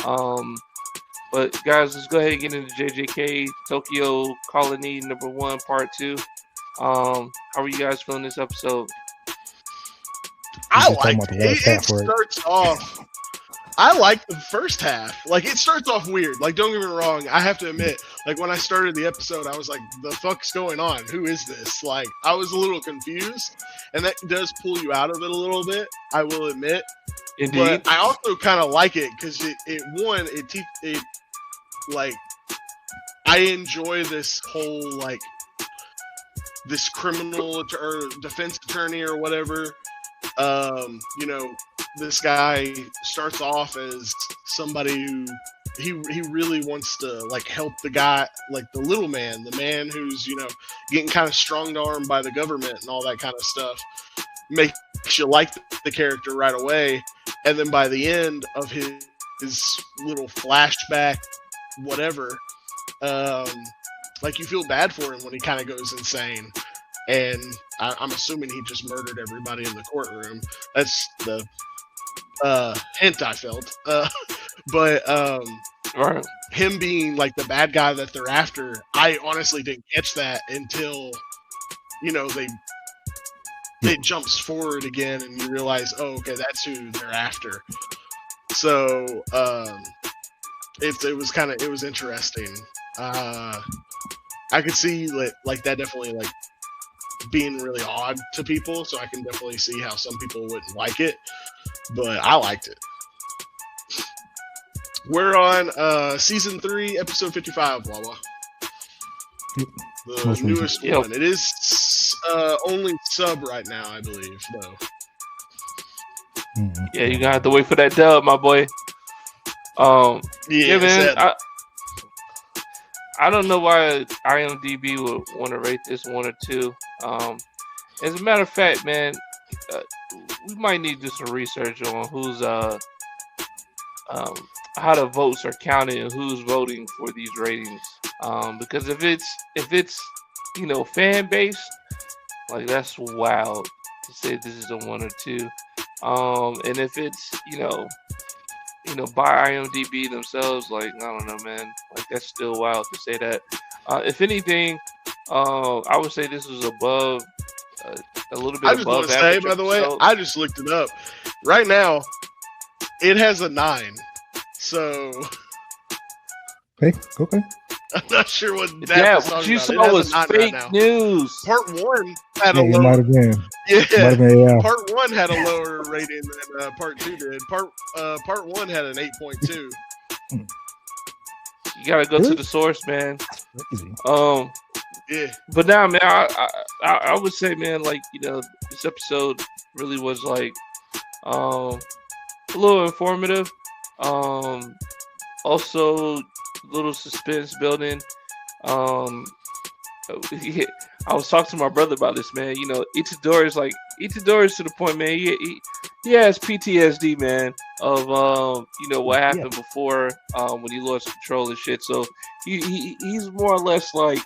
But guys, let's go ahead and get into JJK Tokyo Colony #1 Part 2. How are you guys feeling this episode? I like it. It starts off. I like the first half. Like, it starts off weird. Like, don't get me wrong. I have to admit, like, when I started the episode, I was like, the fuck's going on? Who is this? Like, I was a little confused. And that does pull you out of it a little bit, I will admit. Indeed. But I also kind of like it because like, I enjoy this whole, like, this criminal or defense attorney or whatever. You know, this guy starts off as somebody who he really wants to, like, help the guy, like the little man, the man who's, you know, getting kind of strong-armed by the government and all that kind of stuff. Makes you like the character right away, and then by the end of his little flashback, whatever, like, you feel bad for him when he kind of goes insane. And I'm assuming he just murdered everybody in the courtroom. That's the hint I felt. But right. Him being, like, the bad guy that they're after, I honestly didn't catch that until, you know, it jumps forward again and you realize, oh, okay, that's who they're after. So it was interesting. I could see, like that definitely, like, being really odd to people, so I can definitely see how some people wouldn't like it, but I liked it. We're on season 3, episode 55, Wawa. The newest one. It is only sub right now, I believe, though. Yeah, you're gonna have to wait for that dub, my boy. Yeah, man. I don't know why IMDb would want to rate this 1 or 2. As a matter of fact, man, we might need to do some research on who's how the votes are counted and who's voting for these ratings. Because if it's you know, fan based, like, that's wild to say this is a 1 or 2. And if it's you know by IMDb themselves, like, I don't know, man, like, that's still wild to say that. If anything, I would say this was above, a little bit above. I just want to say, by the way, I just looked it up. Right now, it has a 9. So, okay. I'm not sure what that was. What you saw was fake news. Part 1 had a lower. It might have been. Yeah. Part 1 had a lower rating than Part 2 did. Part 1 had an 8.2. You gotta go to the source, man. Yeah. But now, man, I would say, man, like, you know, this episode really was, like, a little informative. Also, a little suspense building. I was talking to my brother about this, man. You know, Itadori is to the point, man. He has PTSD, man, of you know, what happened before, when he lost control and shit. So he's more or less like,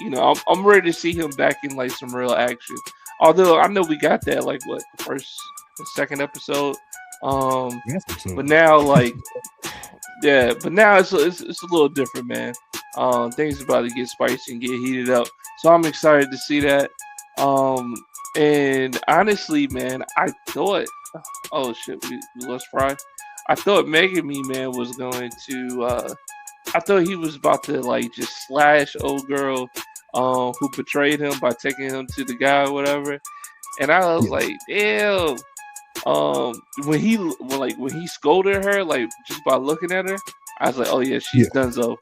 you know, I'm ready to see him back in, like, some real action. Although I know we got that, like, what, the second episode. But now, like, yeah, but now it's a little different, man. Things about to get spicy and get heated up, so I'm excited to see that. And honestly, man, I thought, oh shit, we lost Fry. I thought Megami, man, was going to. I thought he was about to, like, just slash old girl, who betrayed him by taking him to the guy or whatever. And I was like, ew. When he scolded her, like, just by looking at her, I was like, oh yeah, she's donezo.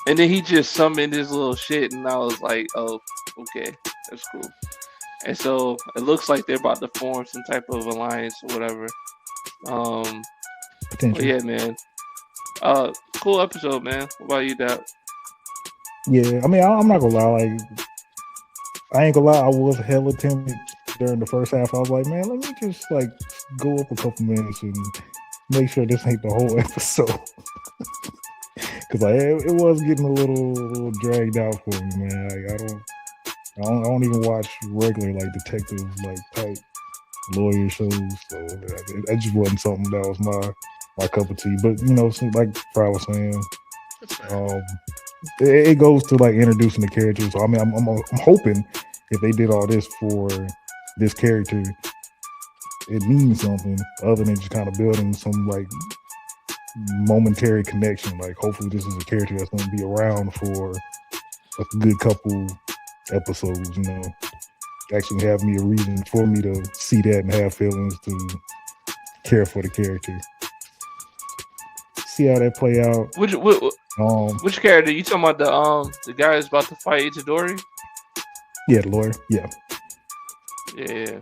And then he just summoned his little shit, and I was like, oh, okay, that's cool. And so it looks like they're about to form some type of alliance or whatever. But yeah, man. Cool episode, man. What about you, Dad? Yeah, I mean, I'm not gonna lie. Like, I ain't gonna lie. I was hella timid during the first half. I was like, man, let me just, like, go up a couple minutes and make sure this ain't the whole episode. Because, like, it was getting a little dragged out for me, man. Like, I don't even watch regular, like, detective, like, type lawyer shows. So that just wasn't something that was my cup of tea. But you know, like Fry was saying, That's fair. it goes to like introducing the characters. So I mean, I'm hoping if they did all this for this character, it means something other than just kind of building some like momentary connection. Like hopefully this is a character that's going to be around for a good couple episodes. You know, actually have me a reason for me to see that and have feelings to care for the character. See how that play out. Which character you talking about? The guy who's about to fight Itadori? Yeah, the lawyer. Yeah. Yeah.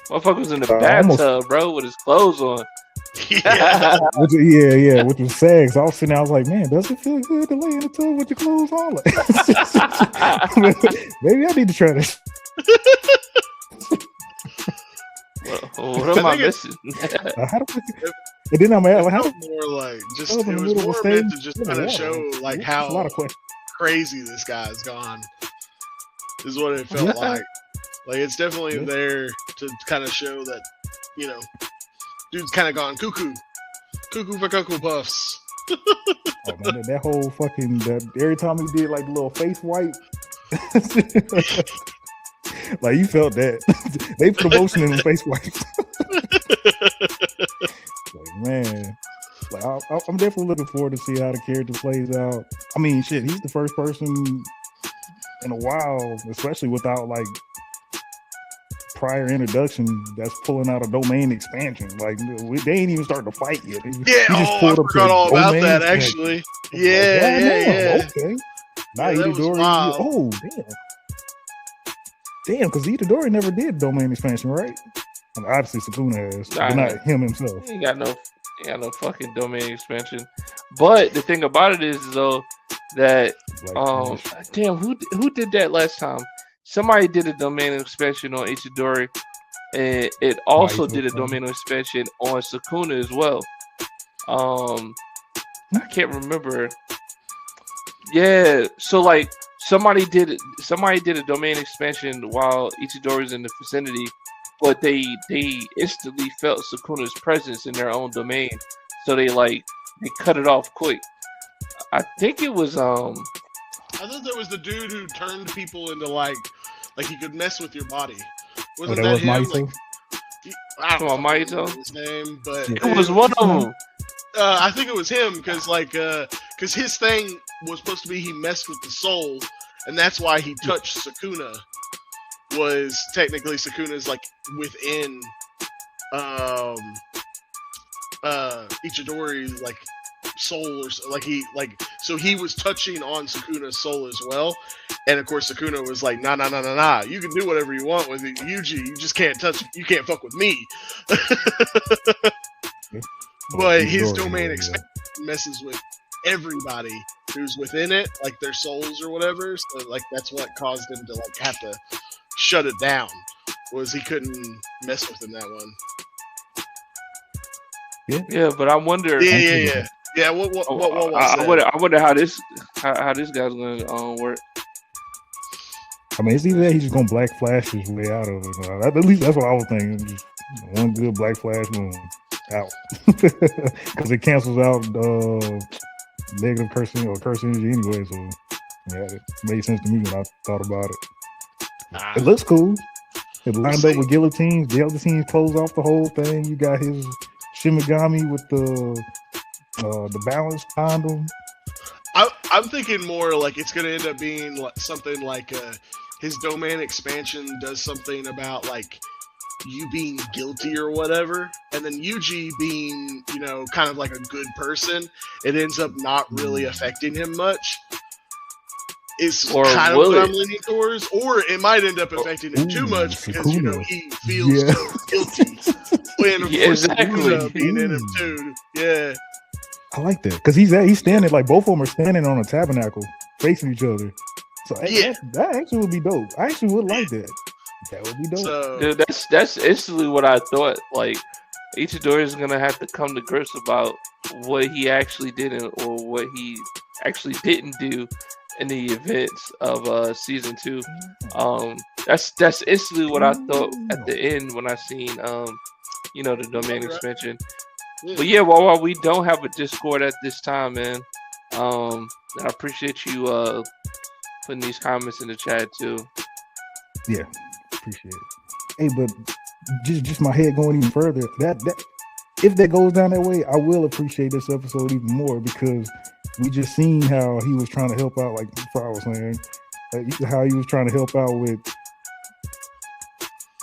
Motherfucker was in the bathtub, bro, with his clothes on. Yeah. Which was sad. Cause I was sitting there, I was like, man, does it feel good to lay in the tub with your clothes on? Like, maybe I need to try this. What am I missing? And then I'm at, like, how more like just it was more meant to just kind of show like how crazy this guy's gone. Is what it felt like. Like it's definitely there to kind of show that, you know, dude's kind of gone cuckoo for Cocoa Puffs. Oh man, that whole fucking every time he did like the little face wipe, like you felt that they put emotion in the face wipes. Like man, like I'm definitely looking forward to see how the character plays out. I mean, shit, he's the first person in a while, especially without like prior introduction, that's pulling out a domain expansion. Like they ain't even starting to fight yet. I forgot all about that actually. Yeah. Okay. Now Itadori. Oh damn, because Itadori never did domain expansion, right? I mean, obviously Sukuna has, but not him himself. He ain't got no fucking domain expansion. But the thing about it is though that damn, who did that last time? Somebody did a domain expansion on Itadori, and it also did a domain expansion on Sukuna as well. I can't remember. Yeah, so like somebody did a domain expansion while Itadori's in the vicinity, but they instantly felt Sukuna's presence in their own domain, so they cut it off quick. I think it was I thought there was the dude who turned people into like he could mess with your body. Wasn't that was him? Maito? I don't know Maito? his name, but it was one of them. I think it was him because his thing was supposed to be he messed with the soul, and that's why he touched Sukuna. Was technically Sukuna's like within Itadori like soul or so he was touching on Sukuna's soul as well, and of course Sukuna was like nah, you can do whatever you want with Yuji, you just can't you can't fuck with me. But his domain expansion messes with everybody who's within it, like their souls or whatever, so like that's what caused him to like have to shut it down, was he couldn't mess with him that one. Yeah, but I wonder. Yeah. What was I wonder how this guy's gonna work. I mean, it's either that he's just gonna Black Flash his way out of it. At least that's what I was thinking. Just one good Black Flash move out, because it cancels out negative cursing or curse energy anyway. So yeah, it made sense to me when I thought about it. It looks cool. It lined up with guillotines. The guillotines close off the whole thing. You got his Shimigami with the balance condom. I'm thinking more like it's gonna end up being like something like his domain expansion does something about like you being guilty or whatever, and then Yuji being, you know, kind of like a good person, it ends up not really affecting him much. Is kind of what I'm leaning towards, or it might end up affecting him too much because Sukuna. You know, he feels guilty. And of course, exactly. Being in him too. Yeah. I like that because he's standing, like both of them are standing on a tabernacle facing each other. So that actually would be dope. I actually would like that. That would be dope. So, dude, that's instantly what I thought. Like Itadori is gonna have to come to grips about what he actually did or what he actually didn't do in the events of season 2. That's instantly what I thought at the end when I seen the domain expansion. But yeah, while we don't have a Discord at this time, man, I appreciate you putting these comments in the chat too. Yeah, appreciate it. Hey, but just my head going even further. That if that goes down that way, I will appreciate this episode even more because we just seen how he was trying to help out, like Fry was saying, how he was trying to help out with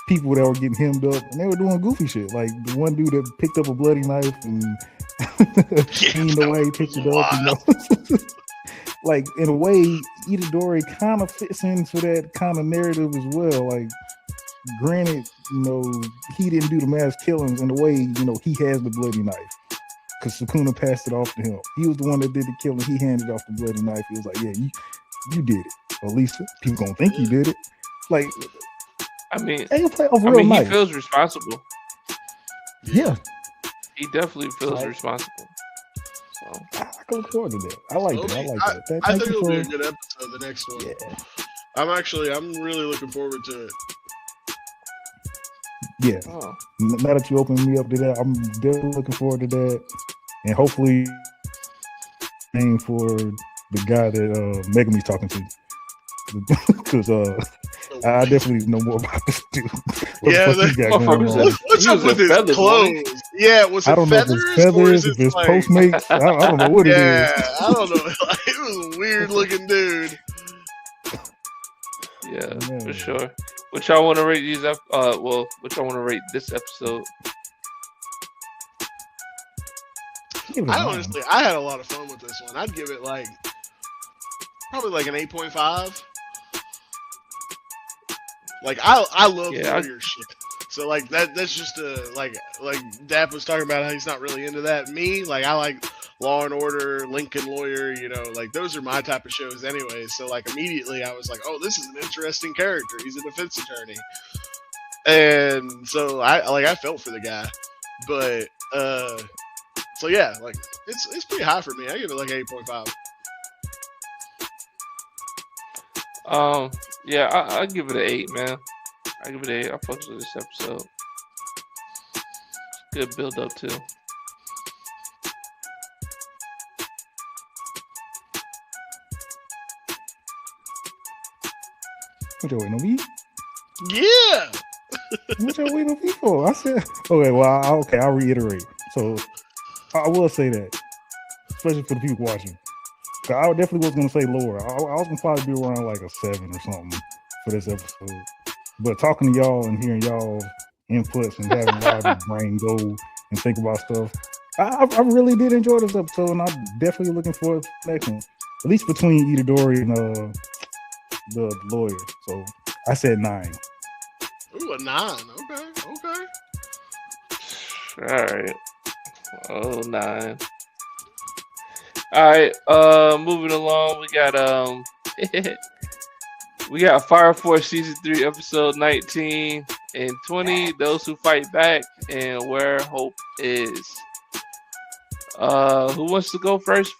people that were getting hemmed up and they were doing goofy shit. Like the one dude that picked up a bloody knife and cleaned away, picked it up. You know? Like in a way, Itadori kind of fits into that kind of narrative as well. Like, granted, you know, he didn't do the mass killings in a way, you know, he has the bloody knife because Sukuna passed it off to him. He was the one that did the killing. He handed off the bloody knife. He was like, yeah, you did it. Or at least people gonna think you did it. Like, I mean, he feels responsible. Yeah. He definitely feels responsible. So I can look forward to that. I like that. I like that. I think it'll be a good episode, the next one. Yeah. I'm really looking forward to it. Yeah. Oh. Now that you opened me up to that, I'm definitely looking forward to that. And hopefully aim for the guy that Megumi's talking to. Because I definitely know more about this dude. What's up with his clothes? Yeah, was it feathers? If it's Postmates, I don't know what it is. Yeah, I don't know. It was a weird looking dude. Yeah, for sure. What y'all want to rate these? What y'all want to rate this episode? I had a lot of fun with this one. I'd give it probably an 8.5. Like I love lawyer shit. So that's just like Dap was talking about how he's not really into that. Me, I like Law and Order, Lincoln Lawyer, you know, those are my type of shows anyway. So immediately I was like, oh, this is an interesting character. He's a defense attorney. And so I felt for the guy. But so yeah, it's pretty high for me. I give it 8.5. Yeah, I'll give it an 8, man. I give it an 8. I fucked with this episode. Good build up too. What you waiting on me? Yeah. What you waiting on me for? I said, okay. Well, I'll reiterate. So I will say that, especially for the people watching. I definitely was going to say lower. I was going to probably be around a 7 or something for this episode. But talking to y'all and hearing y'all inputs and having a lot of brain go and think about stuff, I really did enjoy this episode, and I'm definitely looking forward to the next one. At least between Itadori and the lawyer. So I said 9. Ooh, a 9. Okay. All right. Oh, 9. All right, moving along, we got Fire Force Season 3, Episode 19 and 20, Those Who Fight Back, and Where Hope Is. Who wants to go first